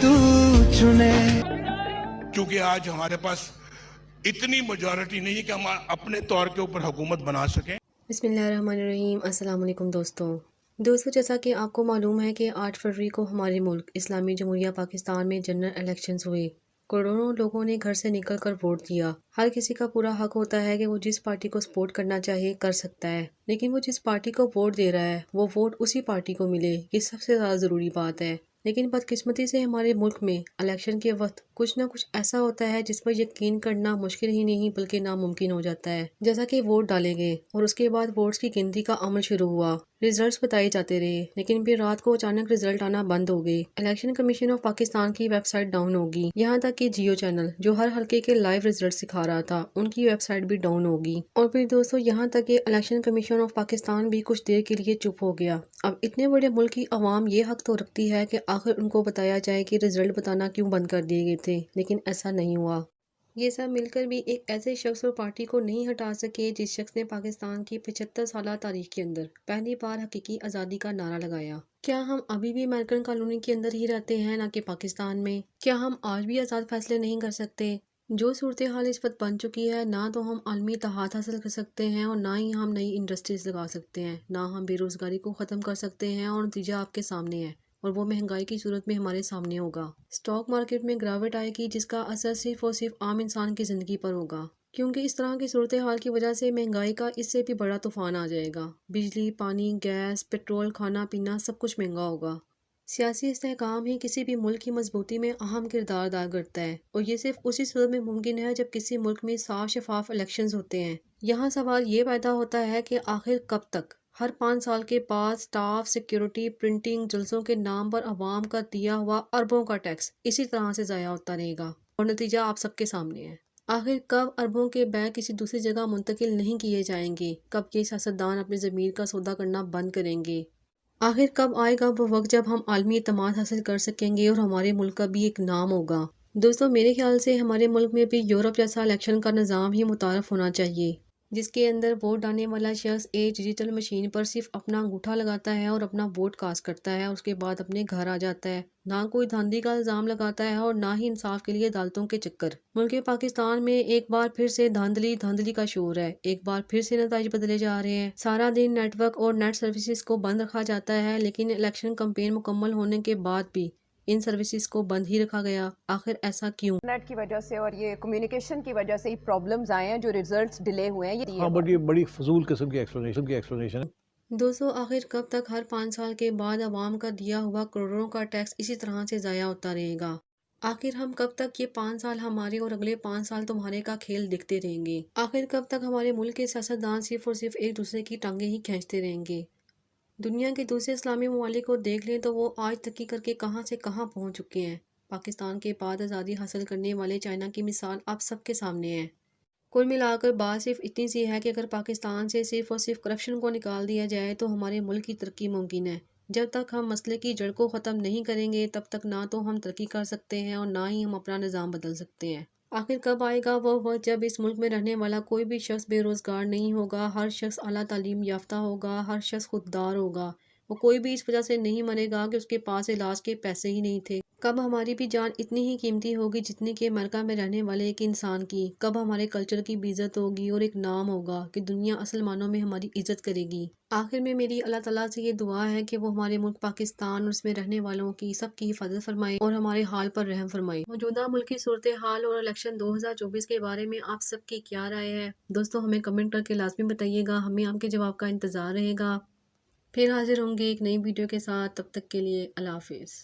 तू चुने। क्योंकि आज हमारे पास इतनी मेजॉरिटी नहीं है कि हम अपने तौर के ऊपर हुकूमत बना सकें। बिस्मिल्लाहिर्रहमानिर्रहीम। अस्सलाम वालेकुम दोस्तों, जैसा कि आपको मालूम है कि 8 फरवरी को हमारे मुल्क इस्लामी जमहूरिया पाकिस्तान में जनरल इलेक्शंस हुए। करोड़ों लोगों ने घर से निकल कर वोट दिया। हर किसी का पूरा हक होता है कि वो जिस पार्टी को सपोर्ट करना चाहे कर सकता है, लेकिन वो जिस पार्टी को वोट दे रहा है वो वोट उसी पार्टी को मिले, ये सबसे ज़्यादा ज़रूरी बात है। लेकिन बदकिस्मती से हमारे मुल्क में इलेक्शन के वक्त कुछ ना कुछ ऐसा होता है जिस पर यकीन करना मुश्किल ही नहीं बल्कि नामुमकिन हो जाता है। जैसा कि वोट डाले गए और उसके बाद वोट्स की गिनती का अमल शुरू हुआ, रिजल्ट्स बताए जाते रहे, लेकिन फिर रात को अचानक रिजल्ट आना बंद हो गए। इलेक्शन कमीशन ऑफ पाकिस्तान की वेबसाइट डाउन होगी, यहाँ तक कि जियो चैनल जो हर हल्के के लाइव रिजल्ट सिखा रहा था उनकी वेबसाइट भी डाउन होगी। और फिर दोस्तों यहाँ तक कि इलेक्शन कमीशन ऑफ पाकिस्तान भी कुछ देर के लिए चुप हो गया। अब इतने बड़े मुल्क की आवाम ये हक तो रखती है कि आखिर उनको बताया जाए कि रिजल्ट बताना क्यों बंद कर दिए गए थे, लेकिन ऐसा नहीं हुआ। ये सब मिलकर भी एक ऐसे शख्स और पार्टी को नहीं हटा सके जिस शख्स ने पाकिस्तान की 75 साल तारीख के अंदर पहली बार हकीकी आज़ादी का नारा लगाया। क्या हम अभी भी अमेरिकन कॉलोनी के अंदर ही रहते हैं, ना कि पाकिस्तान में? क्या हम आज भी आज़ाद फैसले नहीं कर सकते? जो सूरत हाल इस वक्त बन चुकी है, ना तो हम आलमी इत्तेहाद हासिल कर सकते हैं और ना ही हम नई इंडस्ट्रीज लगा सकते हैं, ना हम बेरोज़गारी को ख़त्म कर सकते हैं, और नतीजा आपके सामने है और वो महंगाई की सूरत में हमारे सामने होगा। स्टॉक मार्केट में गिरावट आएगी जिसका असर सिर्फ और सिर्फ आम इंसान की ज़िंदगी पर होगा, क्योंकि इस तरह की सूरत हाल की वजह से महंगाई का इससे भी बड़ा तूफान आ जाएगा। बिजली, पानी, गैस, पेट्रोल, खाना पीना सब कुछ महंगा होगा। सियासी इस्तेहकाम ही किसी भी मुल्क की मजबूती में अहम किरदार अदा करता है, और ये सिर्फ उसी सूरत में मुमकिन है जब किसी मुल्क में साफ शफाफ इलेक्शंस होते हैं। यहाँ सवाल ये पैदा होता है कि आखिर कब तक हर 5 साल के बाद स्टाफ, सिक्योरिटी, प्रिंटिंग, जलसों के नाम पर अवाम का दिया हुआ अरबों का टैक्स इसी तरह से ज़ाया होता रहेगा, और नतीजा आप सबके सामने है। आखिर कब अरबों के बैग किसी दूसरी जगह मुंतकिल नहीं किए जाएंगे? कब ये सियासतदान अपने ज़मीर का सौदा करना बंद करेंगे? आखिर कब आएगा वो वक्त जब हम आलमी एतमाद हासिल कर सकेंगे और हमारे मुल्क का भी एक नाम होगा? दोस्तों, मेरे ख्याल से हमारे मुल्क में भी यूरोप जैसा इलेक्शन का निज़ाम ही मुतारफ़ होना चाहिए, जिसके अंदर वोट डालने वाला शख्स एक डिजिटल मशीन पर सिर्फ अपना अंगूठा लगाता है और अपना वोट कास्ट करता है, उसके बाद अपने घर आ जाता है। ना कोई धांधली का इल्ज़ाम लगाता है और ना ही इंसाफ के लिए अदालतों के चक्कर। मुल्क पाकिस्तान में एक बार फिर से धांधली का शोर है, एक बार फिर से नताइज बदले जा रहे हैं। सारा दिन नेटवर्क और नेट सर्विसेज को बंद रखा जाता है, लेकिन इलेक्शन कैंपेन मुकम्मल होने के बाद भी इन सर्विसेज को बंद ही रखा गया। आखिर ऐसा क्यों? नेट की वजह से और ये कम्युनिकेशन की वजह से ही प्रॉब्लम्स आए हैं, जो रिजल्ट्स डिले हुए हैं। हाँ, बट ये बड़ी फजूल किस्म की एक्सप्लेनेशन है। दोस्तों, आखिर कब तक हर 5 साल के बाद अवाम का दिया हुआ करोड़ों का टैक्स इसी तरह से ज़ाया होता रहेगा? आखिर हम कब तक ये 5 साल हमारे और अगले 5 साल तुम्हारे का खेल देखते रहेंगे? आखिर कब तक हमारे मुल्क के सियासतदान सिर्फ और सिर्फ एक दूसरे की टांगें ही खींचते रहेंगे? दुनिया के दूसरे इस्लामी ममालिक को देख लें तो वो आज तरक्की करके कहाँ से कहाँ पहुँच चुके हैं। पाकिस्तान के बाद आज़ादी हासिल करने वाले चाइना की मिसाल आप सबके सामने है। कुल मिलाकर बात सिर्फ इतनी सी है कि अगर पाकिस्तान से सिर्फ और सिर्फ करप्शन को निकाल दिया जाए तो हमारे मुल्क की तरक्की मुमकिन है। जब तक हम मसले की जड़ को ख़त्म नहीं करेंगे तब तक ना तो हम तरक्की कर सकते हैं और ना ही हम अपना निज़ाम बदल सकते हैं। आखिर कब आएगा वो वक्त जब इस मुल्क में रहने वाला कोई भी शख्स बेरोज़गार नहीं होगा, हर शख्स आला तालीम याफ्ता होगा, हर शख्स खुददार होगा। वो कोई भी इस वजह से नहीं मरेगा कि उसके पास इलाज के पैसे ही नहीं थे। कब हमारी भी जान इतनी ही कीमती होगी जितनी कि अमेरिका में रहने वाले एक इंसान की? कब हमारे कल्चर की भी इज़्ज़त होगी और एक नाम होगा कि दुनिया असल मानों में हमारी इज़्ज़त करेगी? आखिर में मेरी अल्लाह ताला से ये दुआ है कि वो हमारे मुल्क पाकिस्तान और उसमें रहने वालों की सबकी हिफाजत फरमाए और हमारे हाल पर रहम फरमाए। मौजूदा मुल्क की सूरत हाल और इलेक्शन 2024 के बारे में आप सबकी क्या राय है? दोस्तों, हमें कमेंट करके लाजमी बताइएगा, हमें आपके जवाब का इंतज़ार रहेगा। फिर हाजिर होंगे एक नई वीडियो के साथ, तब तक के लिए अल्लाह हाफिज़।